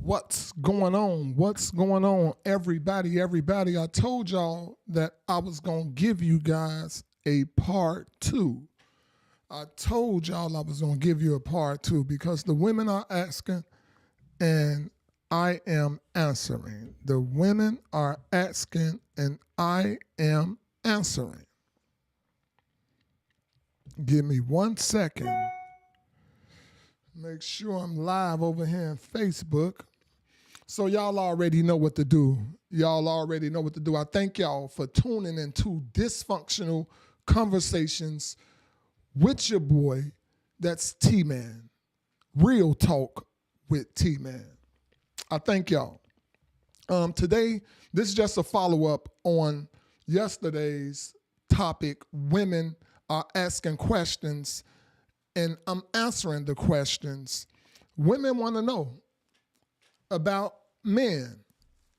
What's going on? What's going on, everybody? I told y'all that I was going to give you guys a part two. I told y'all I was going to give you a part two because the women are asking and I am answering. The women are asking and I am answering. Give me 1 second. Make sure I'm live over here on Facebook. So y'all already know what to do. I thank y'all for tuning into Dysfunctional Conversations with your boy, that's T-Man. Real talk with T-Man. I thank y'all. Today, this is just a follow-up on yesterday's topic. Women are asking questions and I'm answering the questions. Women want to know about men.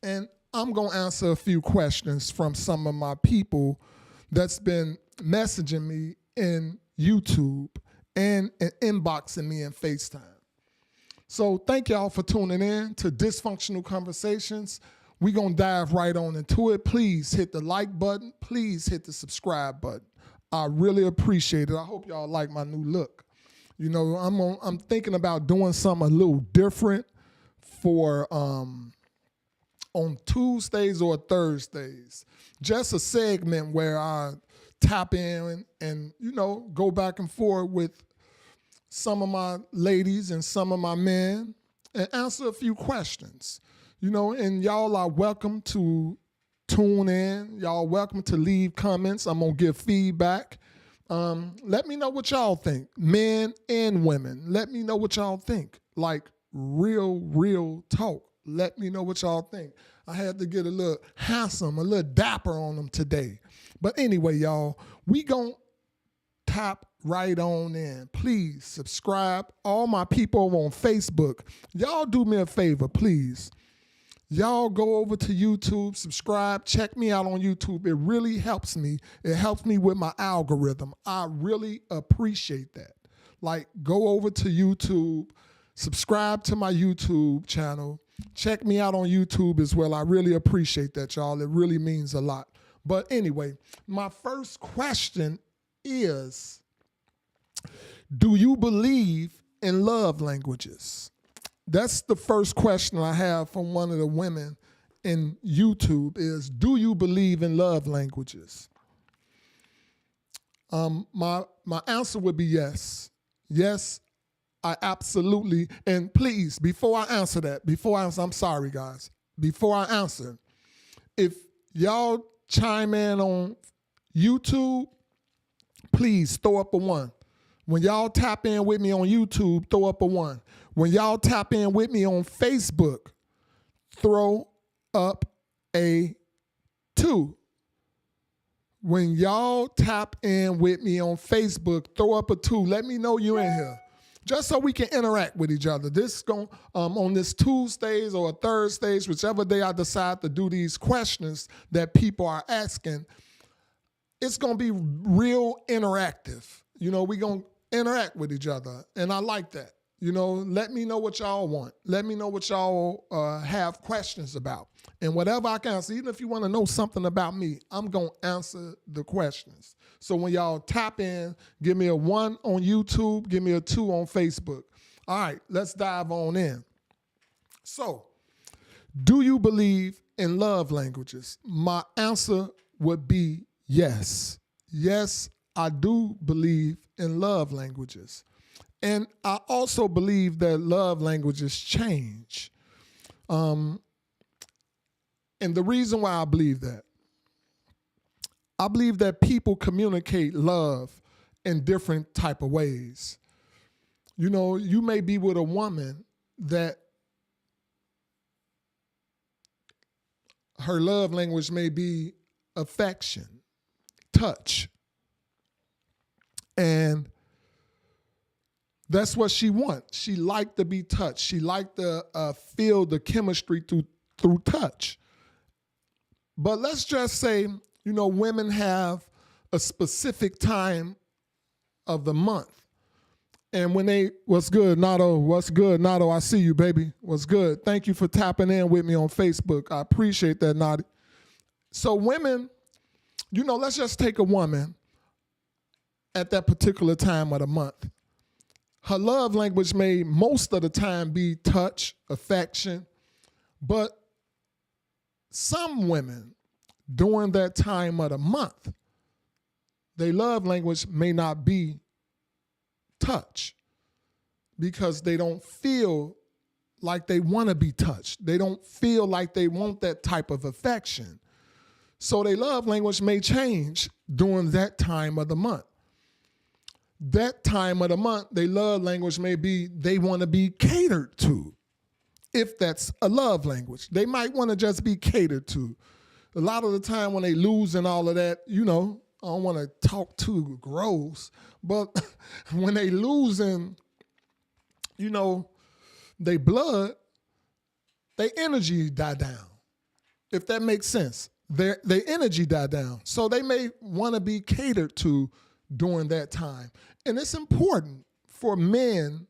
And I'm going to answer a few questions from some of my people that's been messaging me in YouTube and inboxing me in FaceTime. So thank y'all for tuning in to Dysfunctional Conversations. We're going to dive right on into it. Please hit the like button. Please hit the subscribe button. I really appreciate it. I hope y'all like my new look. You know, I'm thinking about doing something a little different for on Tuesdays or Thursdays. Just a segment where I tap in and, you know, go back and forth with some of my ladies and some of my men and answer a few questions. You know, and y'all are welcome to tune in. Y'all welcome to leave comments. I'm going to give feedback. Let me know what y'all think, men and women. Let me know what y'all think. Like real talk. Let me know what y'all think. I had to get a little handsome, a little dapper on them today. But anyway, y'all, we gon' tap right on in. Please subscribe. All my people on Facebook, y'all do me a favor, please. Y'all go over to YouTube, subscribe, check me out on YouTube. It really helps me. It helps me with my algorithm. I really appreciate that. Like, go over to YouTube, subscribe to my YouTube channel. Check me out on YouTube as well. I really appreciate that, y'all. It really means a lot. But anyway, my first question is, do you believe in love languages? That's the first question I have from one of the women in YouTube is, do you believe in love languages? My answer would be yes. Yes, I absolutely, and please, before I answer that, I'm sorry guys, before I answer, if y'all chime in on YouTube, please throw up a 1. When y'all tap in with me on YouTube, throw up a 1. When y'all tap in with me on Facebook, throw up a 2. When y'all tap in with me on Facebook, throw up a 2. Let me know you're in here, just so we can interact with each other. This is going on this Tuesdays or Thursdays, whichever day I decide to do these questions that people are asking. It's going to be real interactive. You know, we're going to interact with each other, and I like that. You know, let me know what y'all want. Let me know what y'all have questions about. And whatever I can answer, even if you want to know something about me, I'm going to answer the questions. So when y'all tap in, give me a 1 on YouTube, give me a 2 on Facebook. All right, let's dive on in. So, do you believe in love languages? My answer would be yes. Yes, I do believe in love languages. And I also believe that love languages change. And the reason why I believe that people communicate love in different type of ways. You know, you may be with a woman that her love language may be affection, touch. And that's what she wants. She liked to be touched. She liked to feel the chemistry through touch. But let's just say, women have a specific time of the month. And when what's good, Nato? What's good, Nato? I see you, baby. What's good? Thank you for tapping in with me on Facebook. I appreciate that, Nato. So women, let's just take a woman at that particular time of the month. Her love language may most of the time be touch, affection, but some women during that time of the month, their love language may not be touch because they don't feel like they want to be touched. They don't feel like they want that type of affection. So their love language may change during that time of the month. That time of the month, their love language may be they want to be catered to. If that's a love language, they might want to just be catered to. A lot of the time when they lose and all of that, I don't want to talk too gross, but when they losing, they blood, their energy die down. If that makes sense, their energy die down. So they may want to be catered to during that time. And it's important for men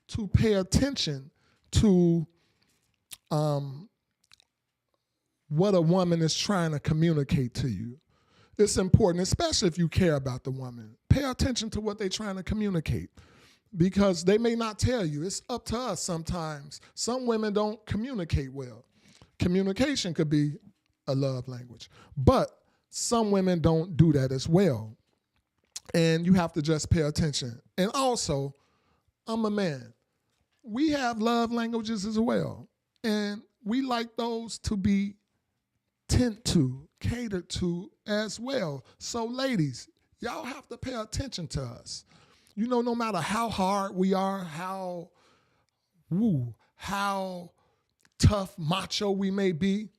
to pay attention to what a woman is trying to communicate to you. It's important, especially if you care about the woman. Pay attention to what they're trying to communicate because they may not tell you. It's up to us sometimes. Some women don't communicate well. Communication could be a love language, but some women don't do that as well. And you have to just pay attention. And also, I'm a man. We have love languages as well. And we like those to be tend to, catered to as well. So ladies, y'all have to pay attention to us. No matter how hard we are, how tough, macho we may be,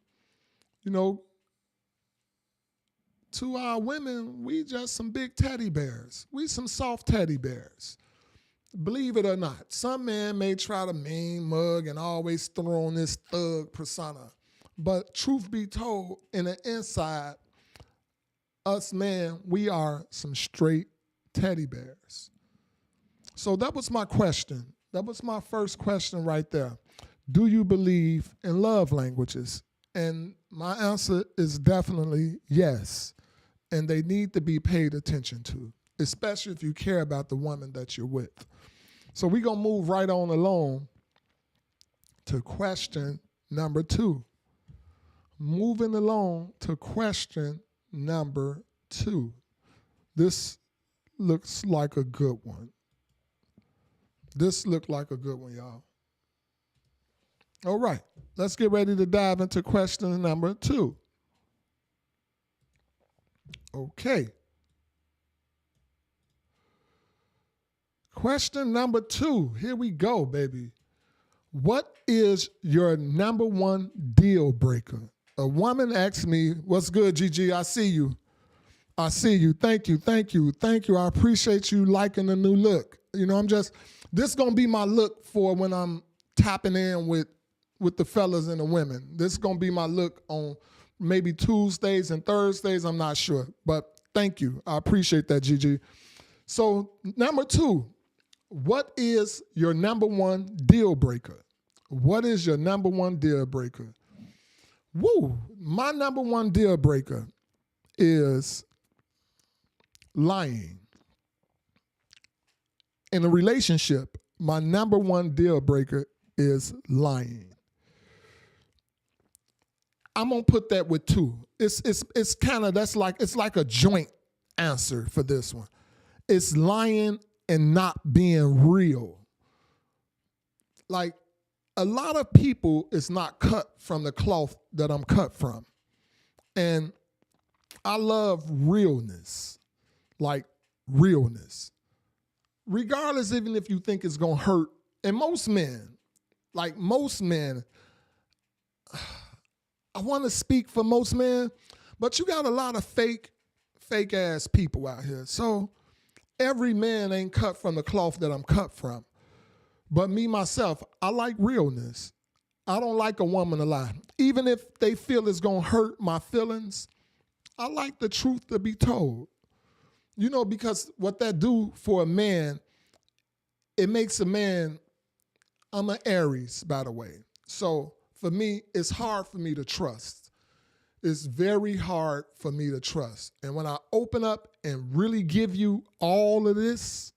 to our women, we just some big teddy bears. We some soft teddy bears. Believe it or not, some men may try to mean mug and always throw on this thug persona. But truth be told, in the inside, us men, we are some straight teddy bears. So that was my question. That was my first question right there. Do you believe in love languages? And my answer is definitely yes. And they need to be paid attention to, especially if you care about the woman that you're with. So we're going to move right on along to question number 2. Moving along to question number 2. This looks like a good one. This looked like a good one, y'all. All right, let's get ready to dive into question number 2. Okay. Question number 2. Here we go, baby. What is your number one deal breaker? A woman asked me, what's good, Gigi? I see you. I see you. Thank you. Thank you. Thank you. I appreciate you liking the new look. This is going to be my look for when I'm tapping in with the fellas and the women. This is going to be my look on maybe Tuesdays and Thursdays. I'm not sure. But thank you. I appreciate that, Gigi. So number 2, what is your number one deal breaker? What is your number one deal breaker? My number one deal breaker is lying. In a relationship, my number one deal breaker is lying. I'm gonna put that with 2. It's kind of it's like a joint answer for this one. It's lying and not being real. Like a lot of people is not cut from the cloth that I'm cut from. And I love realness, like realness. Regardless, even if you think it's gonna hurt. And most men, I want to speak for most men, but you got a lot of fake ass people out here. So every man ain't cut from the cloth that I'm cut from. But me, myself, I like realness. I don't like a woman to lie. Even if they feel it's going to hurt my feelings, I like the truth to be told. Because what that do for a man, it makes a man, I'm an Aries, by the way. So for me, it's hard for me to trust. It's very hard for me to trust. And when I open up and really give you all of this,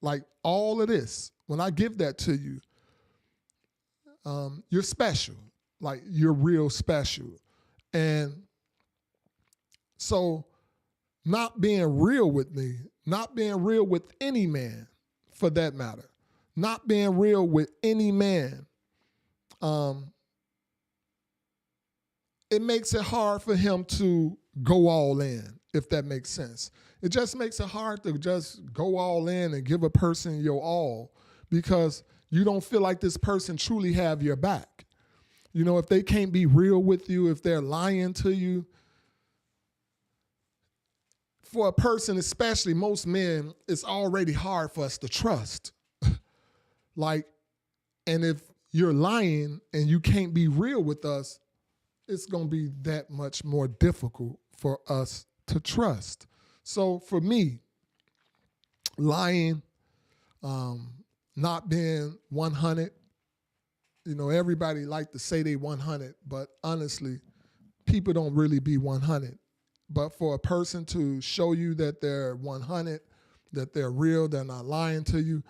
like all of this, when I give that to you, you're special. Like you're real special. And so not being real with me, not being real with any man for that matter, not being real with any man, it makes it hard for him to go all in, if that makes sense. It just makes it hard to just go all in and give a person your all because you don't feel like this person truly have your back. If they can't be real with you, if they're lying to you, for a person, especially most men, it's already hard for us to trust. And if you're lying and you can't be real with us, it's going to be that much more difficult for us to trust. So for me, lying, not being 100, everybody like to say they 100, but honestly, people don't really be 100. But for a person to show you that they're 100, that they're real, they're not lying to you,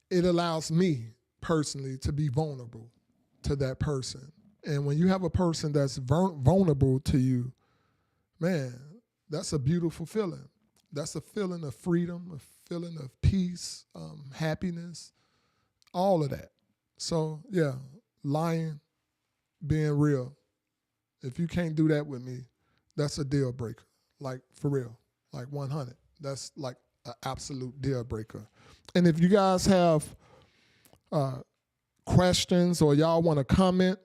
it allows me personally to be vulnerable to that person. And when you have a person that's vulnerable to you, man, that's a beautiful feeling. That's a feeling of freedom, a feeling of peace, happiness, all of that. So, yeah, lying, being real. If you can't do that with me, that's a deal breaker. Like, for real, like 100. That's like an absolute deal breaker. And if you guys have questions or y'all want to comment,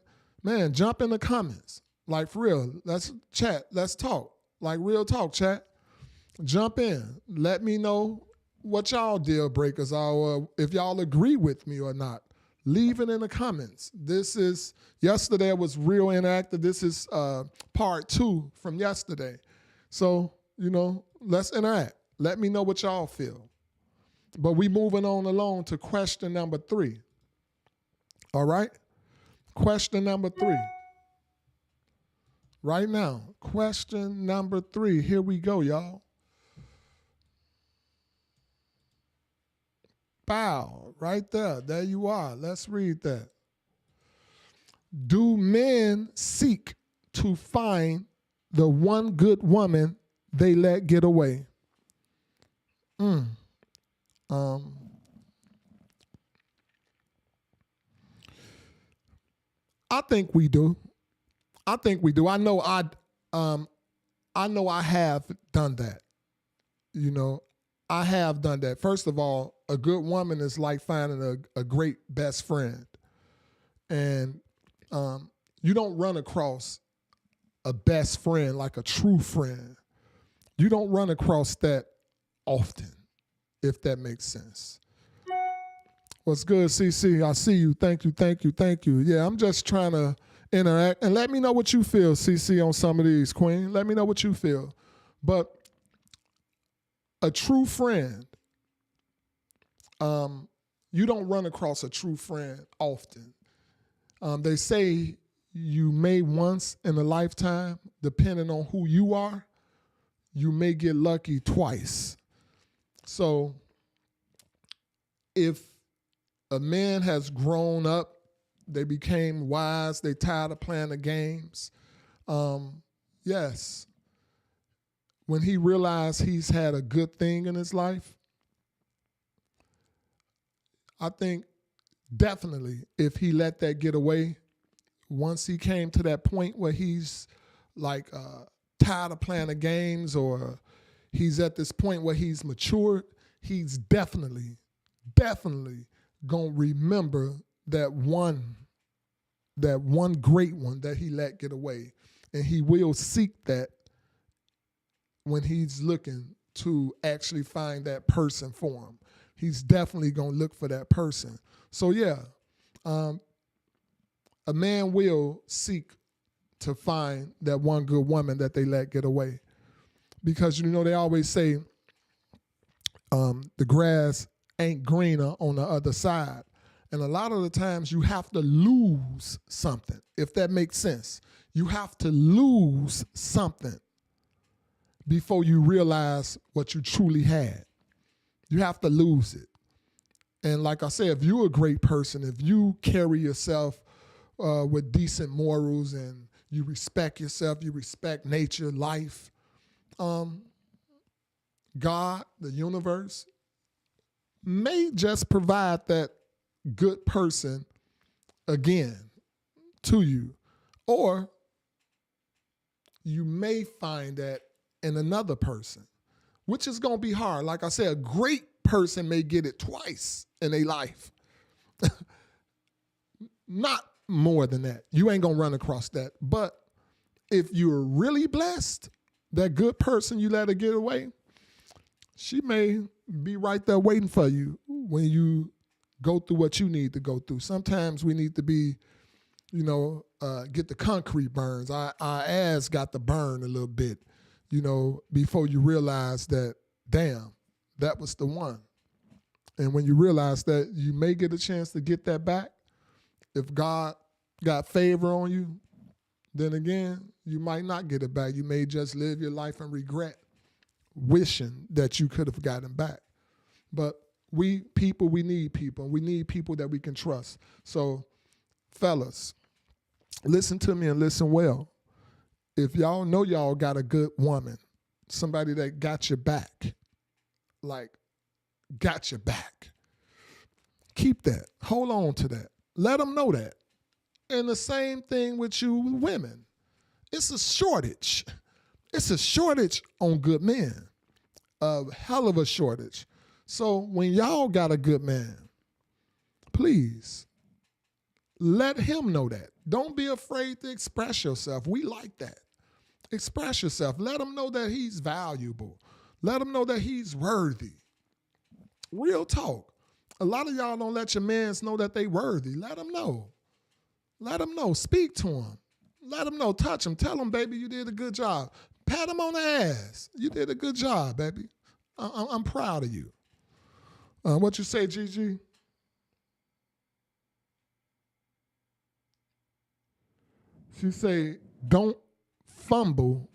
man, jump in the comments. Like, for real, let's chat, let's talk. Like, real talk, chat. Jump in. Let me know what y'all deal breakers are, or if y'all agree with me or not. Leave it in the comments. Yesterday was real interactive. This is part 2 from yesterday. So, let's interact. Let me know what y'all feel. But we moving on along to question number 3. All right? Question number 3. Right now, question number 3. Here we go, y'all. Bow, right there. There you are. Let's read that. Do men seek to find the one good woman they let get away? I think we do. I know I have done that. I have done that. First of all, a good woman is like finding a great best friend. And you don't run across a best friend, like a true friend. You don't run across that often, if that makes sense. What's good, CC? I see you. Thank you. Yeah, I'm just trying to interact. And let me know what you feel, CC, on some of these, Queen. Let me know what you feel. But a true friend, you don't run across a true friend often. They say you may once in a lifetime, depending on who you are, you may get lucky twice. So if a man has grown up, they became wise, they tired of playing the games, yes, when he realized he's had a good thing in his life, I think definitely if he let that get away, once he came to that point where he's like tired of playing the games, or he's at this point where he's matured, he's definitely gonna remember that one great one that he let get away. And he will seek that when he's looking to actually find that person for him. He's definitely gonna look for that person. So yeah, a man will seek to find that one good woman that they let get away. Because, they always say the grass ain't greener on the other side. And a lot of the times you have to lose something, if that makes sense. You have to lose something before you realize what you truly had. You have to lose it. And like I said, if you're a great person, if you carry yourself with decent morals and you respect yourself, you respect nature, life, God, the universe, may just provide that good person again to you. Or you may find that in another person, which is going to be hard. Like I said, a great person may get it twice in their life. Not more than that. You ain't going to run across that. But if you're really blessed, that good person you let her get away, she may be right there waiting for you when you go through what you need to go through. Sometimes we need to be, get the concrete burns. Our ass got to burn a little bit, before you realize that, damn, that was the one. And when you realize that you may get a chance to get that back, if God got favor on you, then again, you might not get it back. You may just live your life in regret, wishing that you could have gotten back. But we need people. We need people that we can trust. So, fellas, listen to me and listen well. If y'all know y'all got a good woman, somebody that got your back, got your back, keep that. Hold on to that. Let them know that. And the same thing with you women. It's a shortage. It's a shortage on good men. A hell of a shortage. So when y'all got a good man, please let him know that. Don't be afraid to express yourself. We like that. Express yourself. Let him know that he's valuable. Let him know that he's worthy. Real talk. A lot of y'all don't let your mans know that they worthy. Let them know. Let them know. Speak to him. Let him know. Touch him. Tell him, baby, you did a good job. Pat him on the ass. You did a good job, baby. I'm proud of you. What you say, Gigi? She say, don't fumble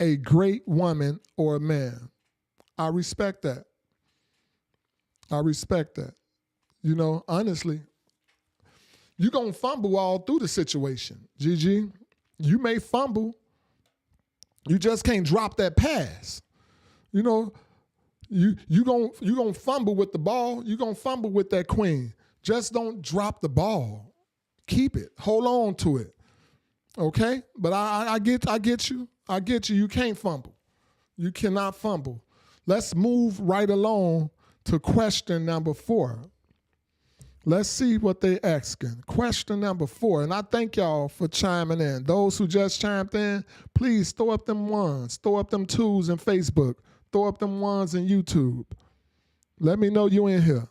a great woman or a man. I respect that. I respect that. Honestly, you're going to fumble all through the situation. Gigi, you may fumble. You just can't drop that pass. You gonna fumble with the ball. You gonna fumble with that queen. Just don't drop the ball. Keep it. Hold on to it. Okay? But I get you. I get you. You can't fumble. You cannot fumble. Let's move right along to question number 4. Let's see what they're asking. Question number 4. And I thank y'all for chiming in. Those who just chimed in, please throw up them 1s. Throw up them 2s in Facebook. Throw up them 1s in YouTube. Let me know you in here.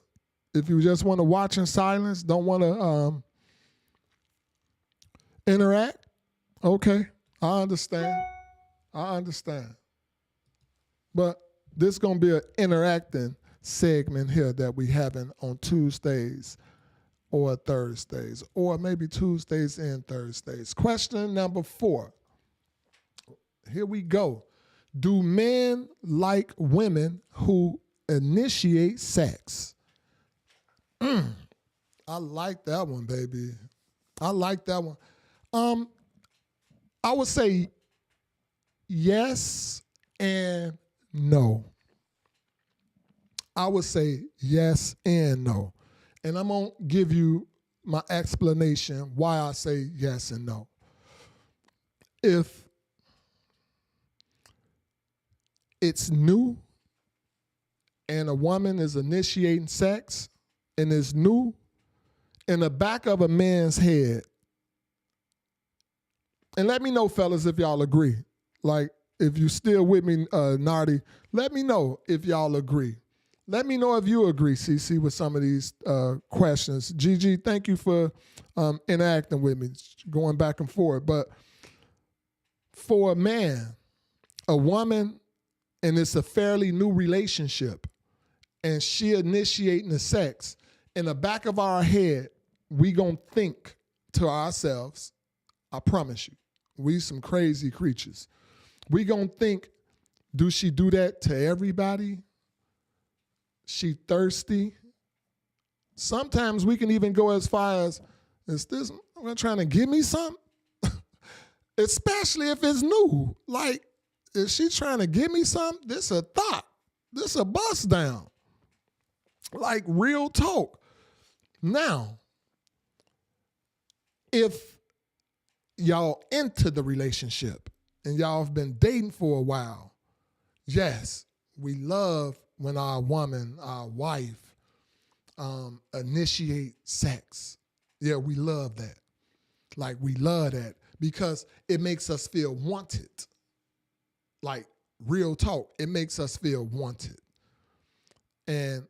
If you just want to watch in silence, don't want to interact, okay, I understand. But this is going to be an interacting segment here that we having on Tuesdays or Thursdays, or maybe Tuesdays and Thursdays. Question number 4. Here we go. Do men like women who initiate sex? I like that one, baby. I like that one. I would say yes and no. I would say yes and no. And I'm going to give you my explanation why I say yes and no. If it's new and a woman is initiating sex and it's new, in the back of a man's head, and let me know, fellas, if y'all agree. Like, if you still with me, Nardi, let me know if y'all agree. Let me know if you agree, CC, with some of these questions. Gigi, thank you for interacting with me, going back and forth. But For a man, a woman, and it's a fairly new relationship, and she initiating the sex, in the back of our head, we gonna think to ourselves, I promise you, we some crazy creatures. We gonna think, do she do that to everybody? She thirsty? Sometimes we can even go as far as, is this trying to give me something? Especially if it's new. Like, is she trying to give me something? This a thought. This a bust down. Like, real talk. Now, if y'all into the relationship and y'all have been dating for a while, yes, we love when our woman, our wife, initiate sex. Yeah, we love that. Like, we love that because it makes us feel wanted. Like, real talk, it makes us feel wanted. And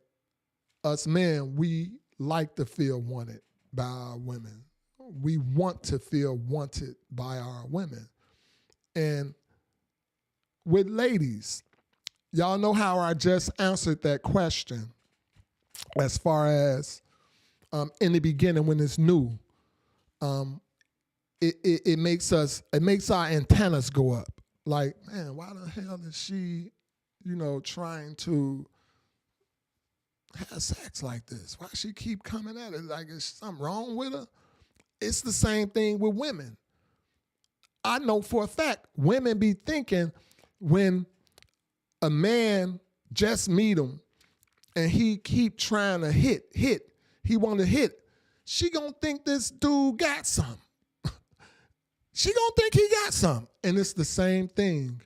us men, we like to feel wanted by our women. We want to feel wanted by our women. And with ladies, y'all know how I just answered that question as far as in the beginning when it's new. It makes our antennas go up. Like, man, why the hell is she, trying to have sex like this? Why she keep coming at it? Like, is something wrong with her? It's the same thing with women. I know for a fact, women be thinking when a man just meet him and he keep trying to hit, he want to hit, she gonna think this dude got something. She gonna think he got something. And it's the same thing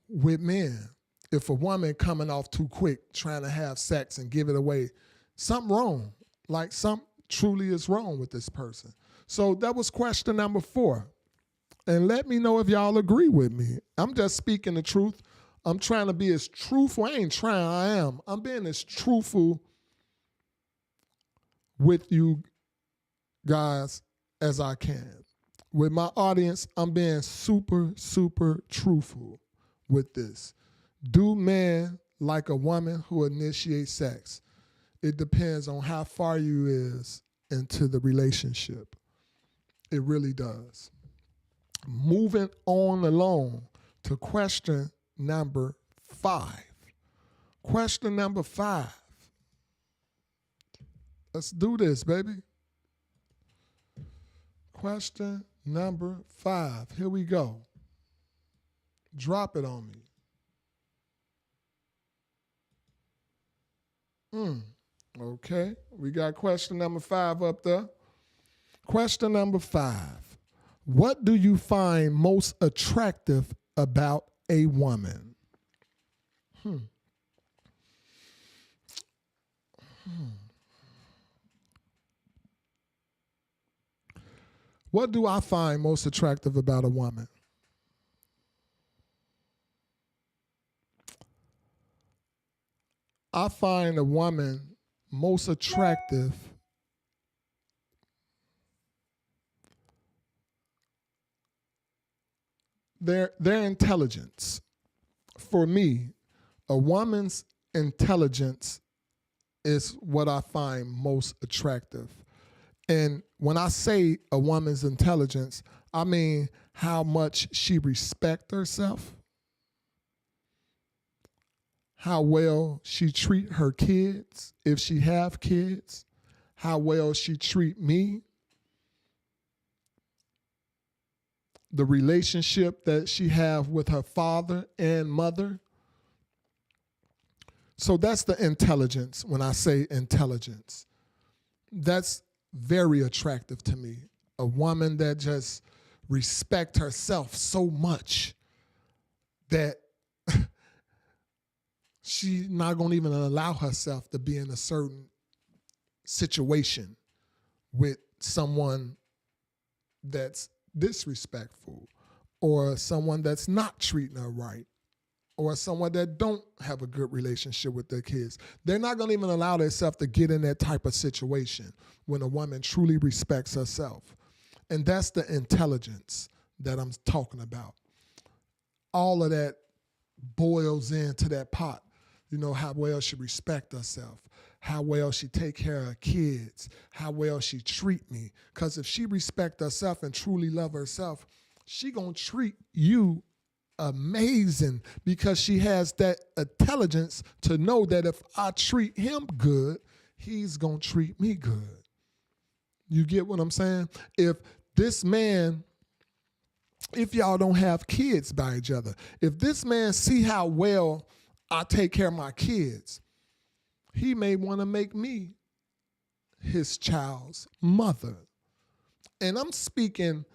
with men. If a woman coming off too quick, trying to have sex and give it away, something wrong. Like, something truly is wrong with this person. So that was question number 4. And let me know if y'all agree with me. I'm just speaking the truth. I'm trying to be as truthful. I ain't trying, I am. I'm being as truthful with you guys as I can. With my audience, I'm being super, super truthful with this. Do men like a woman who initiates sex? It depends on how far you is into the relationship. It really does. Moving on along to question number 5. Question number 5. Let's do this, baby. Question number 5. Here we go. Drop it on me. Okay, we got question number 5 up there. Question number 5. What do you find most attractive about a woman? What do I find most attractive about a woman? I find a woman most attractive their intelligence. For me, a woman's intelligence is what I find most attractive. And when I say a woman's intelligence, I mean how much she respects herself, how well she treat her kids, if she have kids, how well she treat me, the relationship that she have with her father and mother. So that's the intelligence when I say intelligence. That's very attractive to me. A woman that just respects herself so much that she's not going to even allow herself to be in a certain situation with someone that's disrespectful or someone that's not treating her right or someone that don't have a good relationship with their kids. They're not going to even allow themselves to get in that type of situation when a woman truly respects herself. And that's the intelligence that I'm talking about. all of that boils into that pot. You know, how well she respect herself, how well she take care of her kids, how well she treat me. Because if she respect herself and truly love herself, she gonna treat you amazing, because she has that intelligence to know that if I treat him good, he's gonna treat me good. You get what I'm saying? If this man, if y'all don't have kids by each other, if this man see how well I take care of my kids, he may want to make me his child's mother. And I'm speaking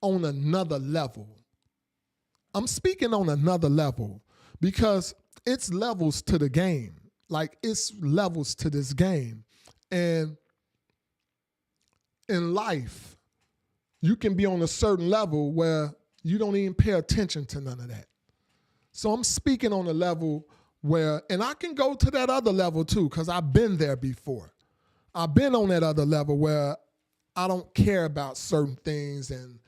on another level. I'm speaking on another level because it's levels to the game. Like, it's levels to this game. And in life, you can be on a certain level where you don't even pay attention to none of that. So I'm speaking on a level where, and I can go to that other level too, because I've been there before. I've been on that other level where I don't care about certain things and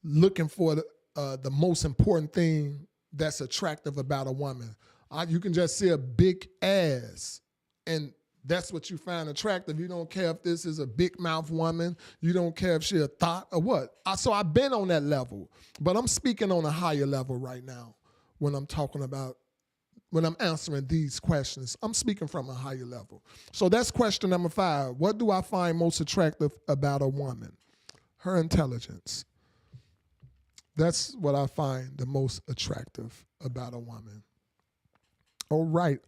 looking for the most important thing that's attractive about a woman. You can just see a big ass, and that's what you find attractive. You don't care if this is a big mouth woman. You don't care if she a thought or what. So I've been on that level, but I'm speaking on a higher level right now when I'm talking about, when I'm answering these questions. I'm speaking from a higher level. So that's question number 5. What do I find most attractive about a woman? Her intelligence. That's what I find the most attractive about a woman. All right.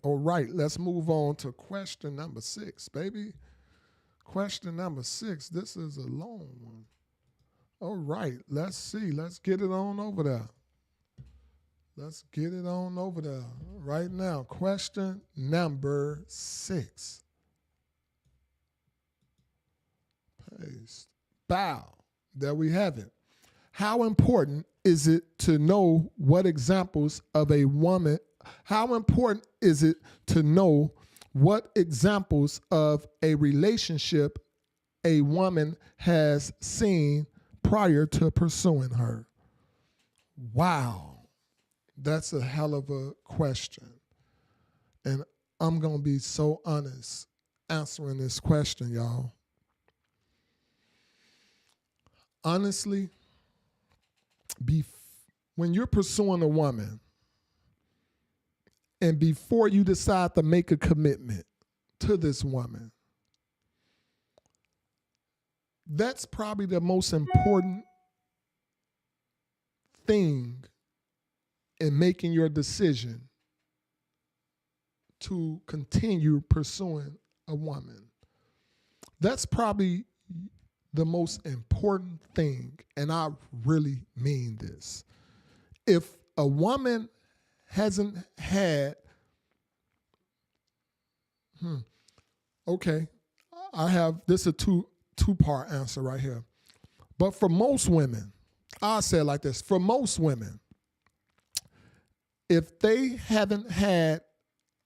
Let's move on to question number 6, baby. Question number 6. This is a long one. All right. Let's see. Let's get it on over there. Let's get it on over there right now. Question number 6. Paste. Bow. There we have it. How important is it to know what examples of a woman, how important is it to know what examples of a relationship a woman has seen prior to pursuing her? Wow, that's a hell of a question. And I'm going to be so honest answering this question, y'all. Honestly, when you're pursuing a woman, and before you decide to make a commitment to this woman, that's probably the most important thing in making your decision to continue pursuing a woman. That's probably the most important thing, and I really mean this. If a woman hasn't had, okay, I have, this is a two-part answer right here. But for most women, I'll say it like this. For most women, if they haven't had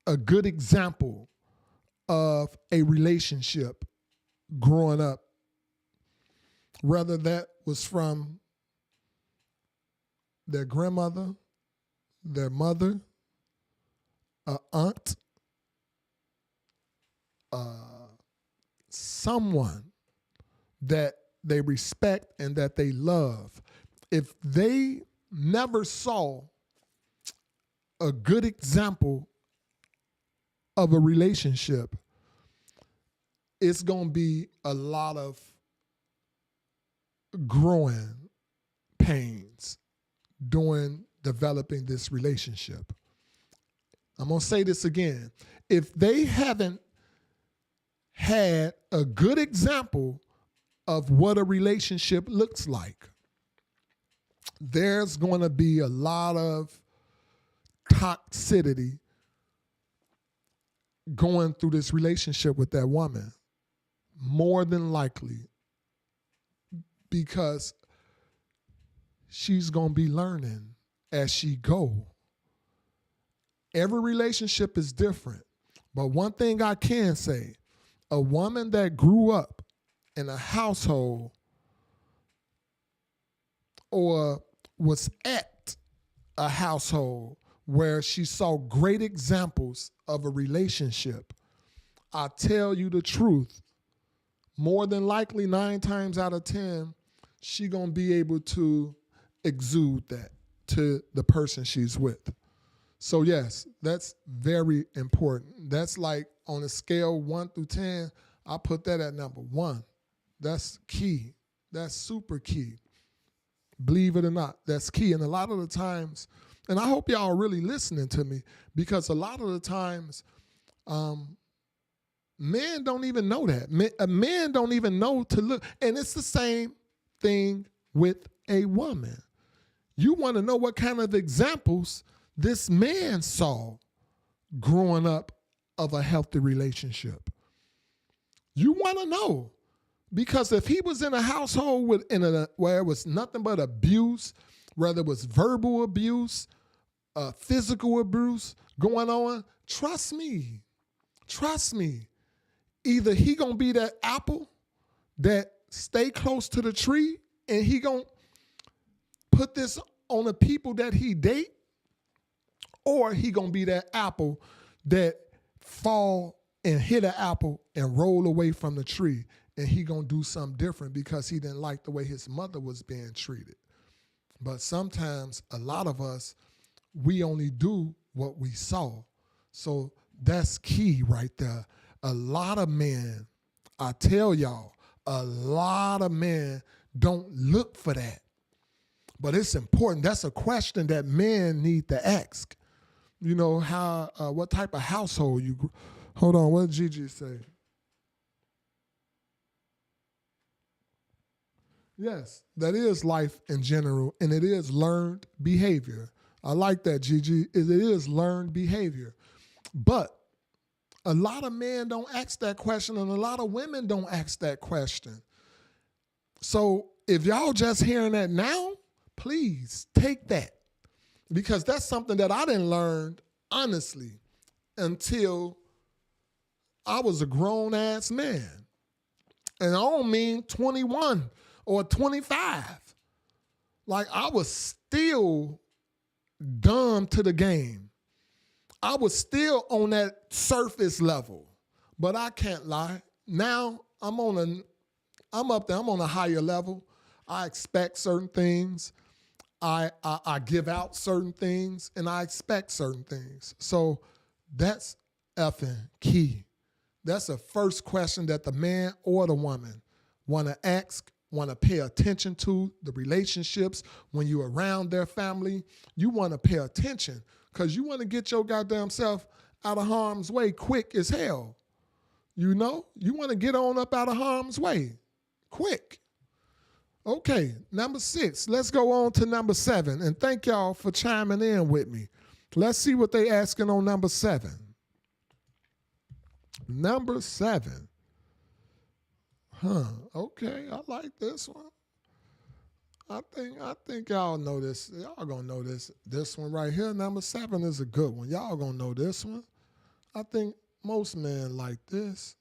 a good example of a relationship growing up, whether that was from their grandmother, their mother, an aunt, someone that they respect and that they love, if they never saw a good example of a relationship, it's going to be a lot of growing pains during developing this relationship. I'm going to say this again. If they haven't had a good example of what a relationship looks like, there's going to be a lot of toxicity going through this relationship with that woman, more than likely, because she's going to be learning as she go. Every relationship is different, but one thing I can say, a woman that grew up in a household or was at a household where she saw great examples of a relationship, I tell you the truth, more than likely 9 times out of 10, she gonna be able to exude that to the person she's with. So yes, that's very important. That's like on a scale 1 through 10, I put that at number 1. That's key. That's super key. Believe it or not, that's key. And a lot of the times, and I hope y'all are really listening to me, because a lot of the times, men don't even know that. Men don't even know to look. And it's the same thing with a woman. You want to know what kind of examples this man saw growing up of a healthy relationship. You want to know. Because if he was in a household where it was nothing but abuse, whether it was verbal abuse, physical abuse going on, trust me, either he gonna be that apple that stay close to the tree and he gonna put this on the people that he date, or he gonna be that apple that fall and hit an apple and roll away from the tree, and he gonna do something different because he didn't like the way his mother was being treated. But sometimes, a lot of us, we only do what we saw. So that's key right there. A lot of men, I tell y'all, a lot of men don't look for that. But it's important. That's a question that men need to ask. You know, what type of household you grew. Hold on, what did Gigi say? Yes, that is life in general, and it is learned behavior. I like that, Gigi. It is learned behavior. But a lot of men don't ask that question, and a lot of women don't ask that question. So if y'all just hearing that now, please take that, because that's something that I didn't learn, honestly, until I was a grown-ass man. And I don't mean 21 or 25. Like, I was still dumb to the game. I was still on that surface level. But I can't lie. Now I'm up there. I'm on a higher level. I expect certain things. I give out certain things, and I expect certain things. So that's effing key. That's the first question that the man or the woman want to ask, want to pay attention to, the relationships. When you're around their family, you want to pay attention, because you want to get your goddamn self out of harm's way quick as hell. You know? You want to get on up out of harm's way quick. Okay, number 6. Let's go on to number 7. And thank y'all for chiming in with me. Let's see what they asking on number 7. Number 7. Okay, I like this one. I think y'all know this. Y'all gonna know this. This one right here, number 7, is a good one. Y'all gonna know this one. I think most men like this.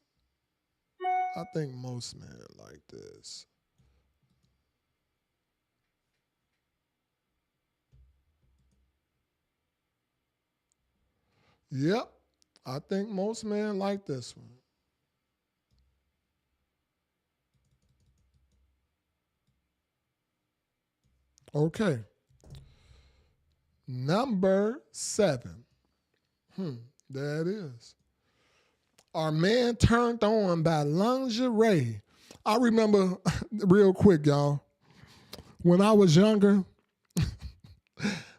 Yep, I think most men like this one. Okay. Number 7. There it is. Are men turned on by lingerie? I remember, real quick, y'all, when I was younger,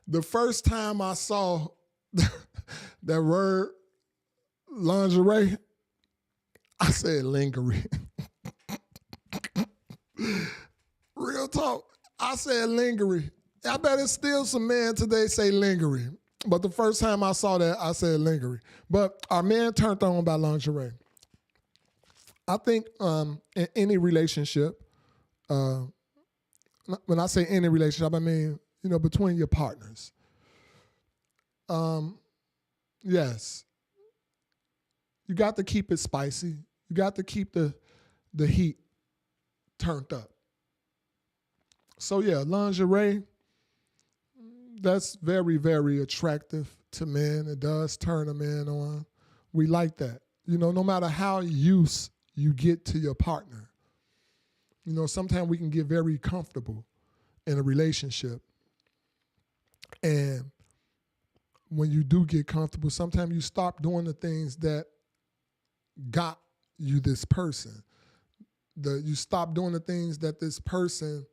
the first time I saw that word lingerie, I said lingerie. Real talk. I said lingerie. I bet it's still some men today say lingerie. But the first time I saw that, I said lingerie. But are men turned on by lingerie? I think in any relationship, when I say any relationship, I mean, between your partners. Yes. You got to keep it spicy. You got to keep the heat turned up. So yeah, lingerie, That's very, very attractive to men. It does turn a man on. We like that. No matter how used you get to your partner, sometimes we can get very comfortable in a relationship. And when you do get comfortable, sometimes you stop doing the things that got you this person. You stop doing the things that this person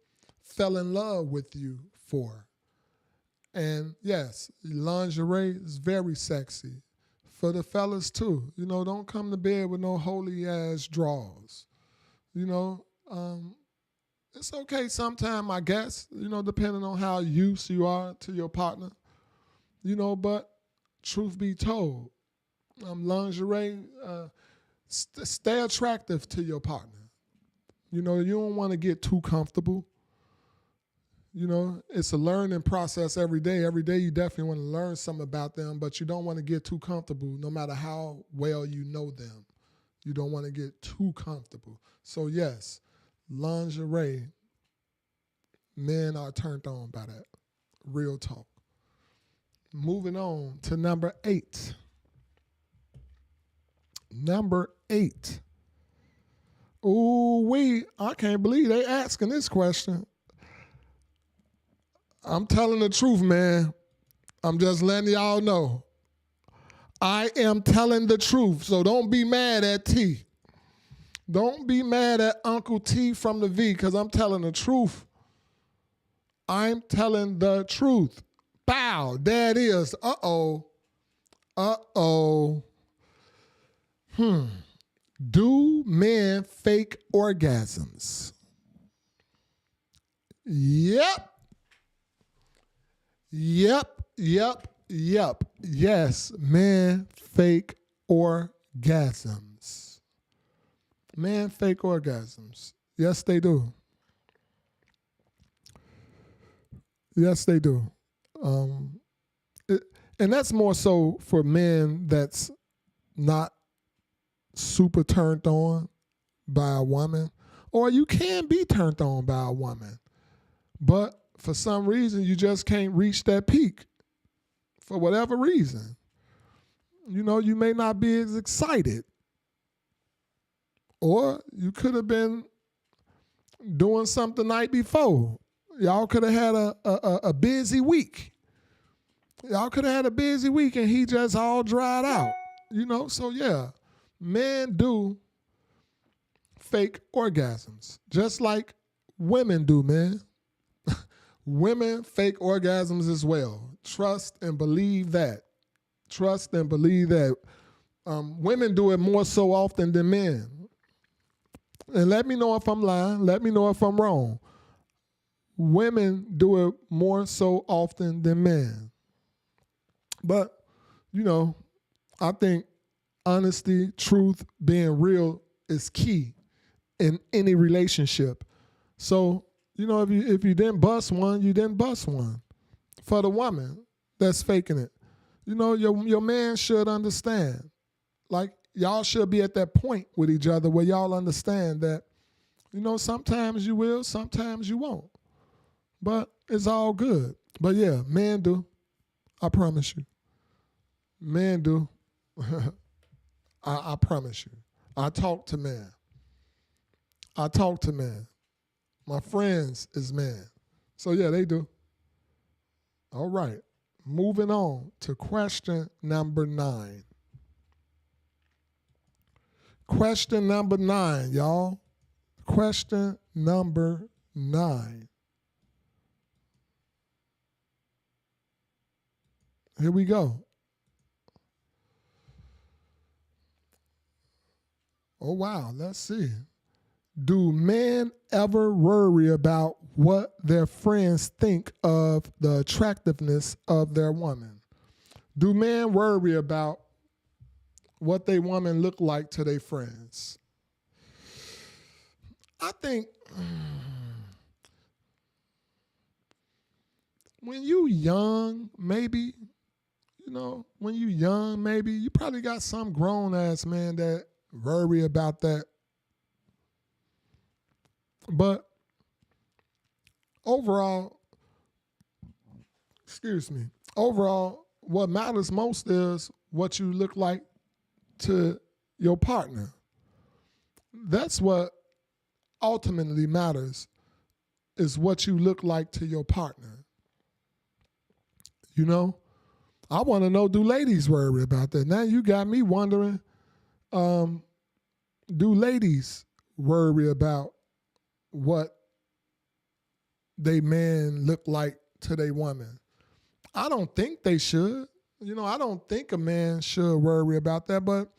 fell in love with you for. And yes, lingerie is very sexy. For the fellas too. Don't come to bed with no holy ass drawers. It's okay sometime, I guess, depending on how used you are to your partner. But truth be told, lingerie, stay attractive to your partner. You don't want to get too comfortable. It's a learning process every day. Every day you definitely want to learn something about them, but you don't want to get too comfortable no matter how well you know them. You don't want to get too comfortable. So yes, lingerie, men are turned on by that. Real talk. Moving on to number 8. Number 8. Ooh, I can't believe they asking this question. I'm telling the truth, man. I'm just letting y'all know. I am telling the truth, so don't be mad at T. Don't be mad at Uncle T from the V, because I'm telling the truth. I'm telling the truth. Bow, there it is. Uh-oh. Do men fake orgasms? Yep. Yes, men fake orgasms. Men fake orgasms. Yes, they do. Yes, they do. And that's more so for men that's not super turned on by a woman, or you can be turned on by a woman, but for some reason you just can't reach that peak for whatever reason. You may not be as excited, or you could have been doing something the night before. Y'all could have had a busy week. Y'all could have had a busy week and he just all dried out. So yeah, men do fake orgasms, just like women do, man. Women fake orgasms as well. Trust and believe that. Trust and believe that. Women do it more so often than men. And let me know if I'm lying. Let me know if I'm wrong. Women do it more so often than men. But, I think honesty, truth, being real is key in any relationship. So, if you didn't bust one, you didn't bust one. For the woman that's faking it, your man should understand. Like, y'all should be at that point with each other where y'all understand that, sometimes you will, sometimes you won't. But it's all good. But yeah, men do. I promise you. Men do. I promise you. I talk to men. My friends is men. So yeah, they do. All right. Moving on to question number 9. Question number 9, y'all. Question number 9. Here we go. Oh, wow. Let's see. Do men ever worry about what their friends think of the attractiveness of their woman? Do men worry about what they woman look like to their friends? I think when you young, maybe, when you young, maybe you probably got some grown ass man that worry about that. But overall, excuse me, overall, what matters most is what you look like to your partner. That's what ultimately matters, is what you look like to your partner. You know, I want to know, do ladies worry about that? Now you got me wondering, do ladies worry about what they man look like to their woman? I don't think they should. You know, I don't think a man should worry about that, but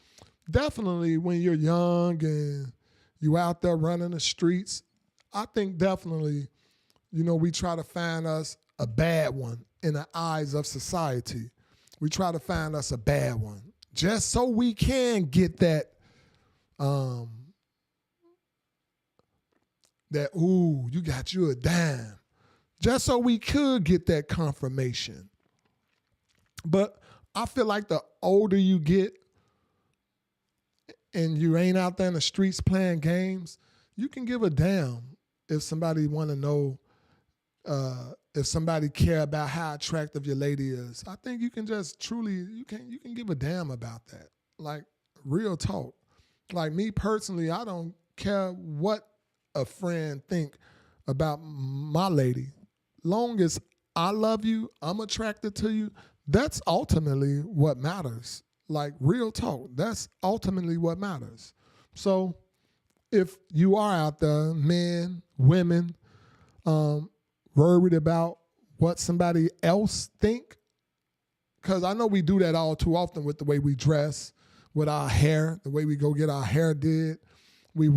definitely when you're young and you out there running the streets, I think definitely, you know, we try to find us a bad one in the eyes of society. We try to find us a bad one just so we can get that, ooh, you got you a dime. Just so we could get that confirmation. But I feel like the older you get and you ain't out there in the streets playing games, you can give a damn if somebody want to know, if somebody care about how attractive your lady is. I think you can just truly, you can give a damn about that. Like, real talk. Like, me personally, I don't care what a friend think about my lady. Long as I love you, I'm attracted to you, that's ultimately what matters. Like, real talk, that's ultimately what matters. So if you are out there, men, women, worried about what somebody else think, because I know we do that all too often with the way we dress, with our hair, the way we go get our hair did. We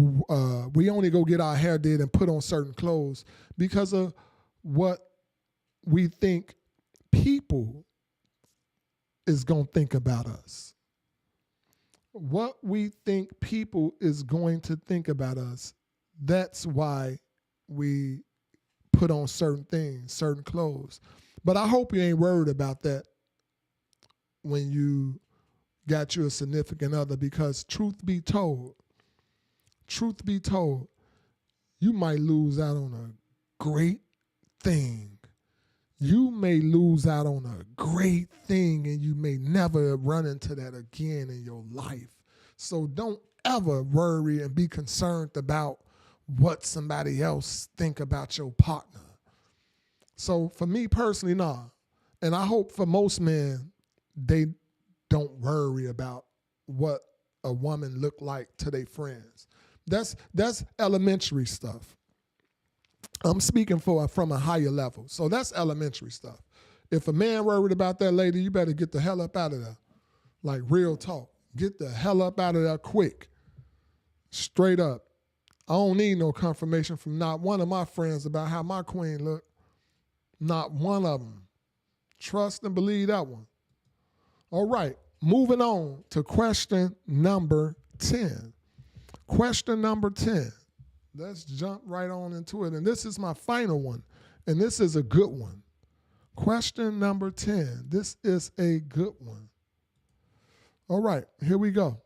only go get our hair did and put on certain clothes because of what we think people is going to think about us. What we think people is going to think about us, that's why we put on certain things, certain clothes. But I hope you ain't worried about that when you got you a significant other, because truth be told, you might lose out on a great thing. You may lose out on a great thing and you may never run into that again in your life. So don't ever worry and be concerned about what somebody else think about your partner. So for me personally, nah. And I hope for most men, they don't worry about what a woman look like to their friends. That's elementary stuff. I'm speaking from a higher level. So that's elementary stuff. If a man worried about that lady, you better get the hell up out of there. Like, real talk. Get the hell up out of there quick. Straight up. I don't need no confirmation from not one of my friends about how my queen look. Not one of them. Trust and believe that one. All right. Moving on to question number 10. Question number 10. Let's jump right on into it. And this is my final one. And this is a good one. Question number 10. This is a good one. All right, here we go.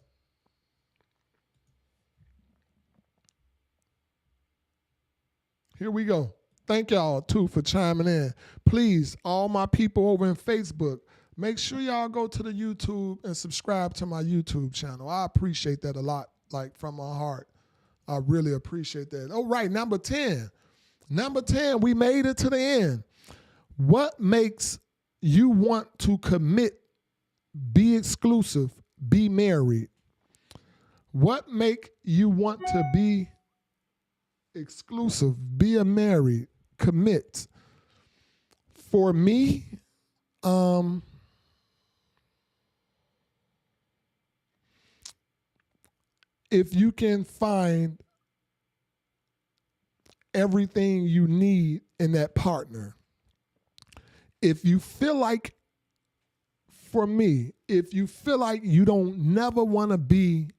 Here we go. Thank y'all, too, for chiming in. Please, all my people over in Facebook, make sure y'all go to the YouTube and subscribe to my YouTube channel. I appreciate that a lot, like, from my heart. I really appreciate that. All right, number 10. Number 10, we made it to the end. What makes you want to commit, be exclusive, be married? What make you want to be exclusive, be married, commit? For me, if you can find everything you need in that partner, if you feel like, for me, if you feel like you don't never want to be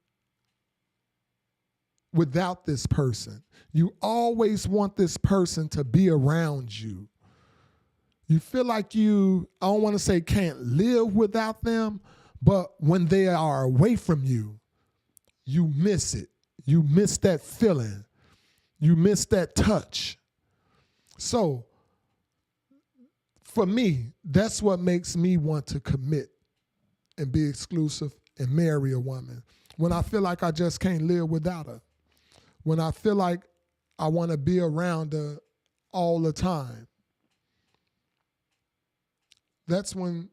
without this person, you always want this person to be around you. You feel like you, I don't want to say can't live without them, but when they are away from you, you miss it. You miss that feeling. You miss that touch. So for me, that's what makes me want to commit and be exclusive and marry a woman. When I feel like I just can't live without her. When I feel like I want to be around her all the time. That's when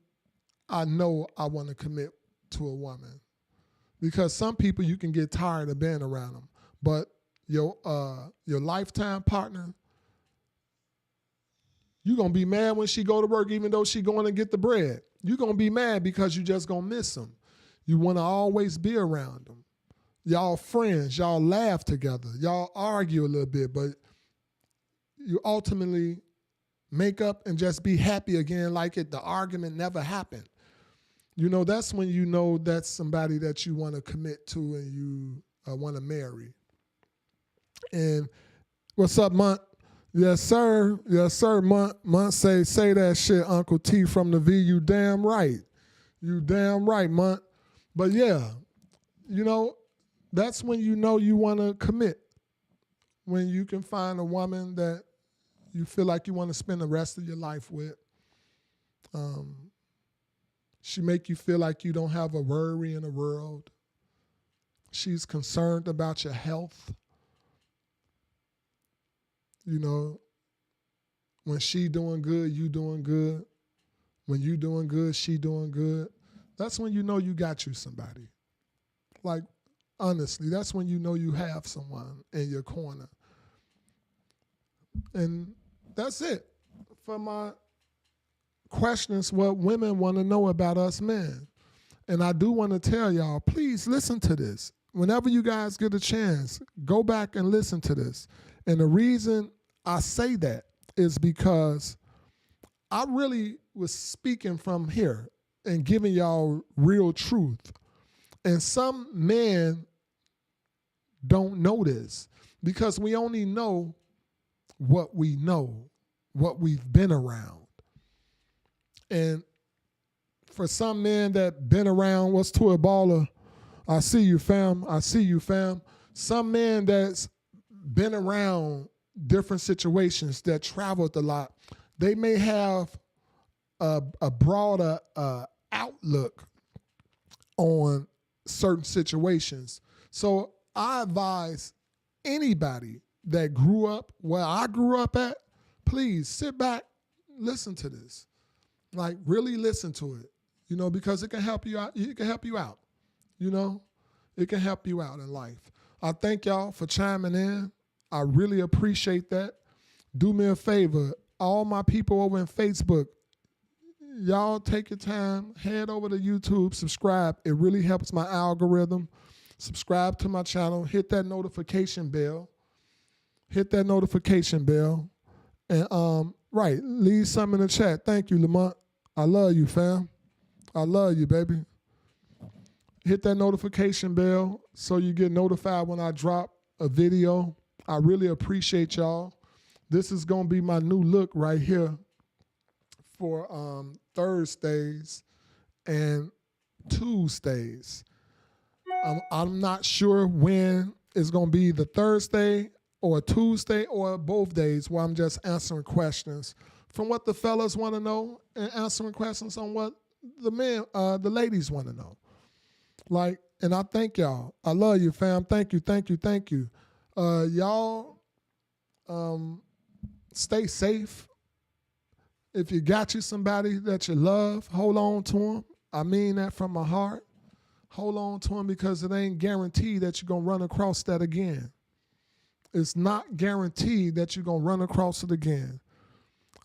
I know I want to commit to a woman. Because some people, you can get tired of being around them. But your lifetime partner, you're going to be mad when she go to work, even though she going to get the bread. You're going to be mad because you just going to miss them. You want to always be around them. Y'all friends, y'all laugh together. Y'all argue a little bit, but you ultimately make up and just be happy again like the argument never happened. You know, that's when you know that's somebody that you want to commit to and you want to marry. And what's up, Munt? Yes, sir. Yes, sir, Munt. Munt say that shit, Uncle T from the V. You damn right. You damn right, Munt. But yeah, you know, that's when you know you want to commit. When you can find a woman that you feel like you want to spend the rest of your life with. She make you feel like you don't have a worry in the world. She's concerned about your health. You know, when she doing good, you doing good. When you doing good, she doing good. That's when you know you got you somebody. Like, honestly, that's when you know you have someone in your corner. And that's it for my questions, what women want to know about us men. And I do want to tell y'all, please listen to this. Whenever you guys get a chance, go back and listen to this. And the reason I say that is because I really was speaking from here and giving y'all real truth. And some men don't know this because we only know what we know, what we've been around. And for some men that been around, what's to a baller? I see you, fam. I see you, fam. Some men that's been around different situations, that traveled a lot, they may have a broader outlook on certain situations. So I advise anybody that grew up where I grew up at, please sit back, listen to this. Like, really listen to it, you know, because it can help you out. It can help you out, you know. It can help you out in life. I thank y'all for chiming in. I really appreciate that. Do me a favor, all my people over in Facebook, y'all take your time, head over to YouTube, subscribe. It really helps my algorithm. Subscribe to my channel, hit that notification bell. Hit that notification bell. And right, leave something in the chat. Thank you, Lamont. I love you, fam. I love you, baby. Hit that notification bell so you get notified when I drop a video. I really appreciate y'all. This is going to be my new look right here for Thursdays and Tuesdays. I'm not sure when it's going to be, the Thursday or Tuesday or both days, where I'm just answering questions from what the fellas want to know and answering questions on what the ladies want to know. Like, and I thank y'all. I love you, fam. Thank you, thank you, thank you. Y'all stay safe. If you got you somebody that you love, hold on to them. I mean that from my heart. Hold on to them, because it ain't guaranteed that you're going to run across that again. It's not guaranteed that you're going to run across it again.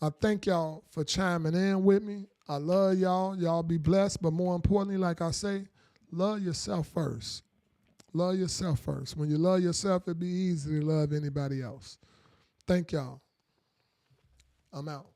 I thank y'all for chiming in with me. I love y'all. Y'all be blessed. But more importantly, like I say, love yourself first. Love yourself first. When you love yourself, it'll be easy to love anybody else. Thank y'all. I'm out.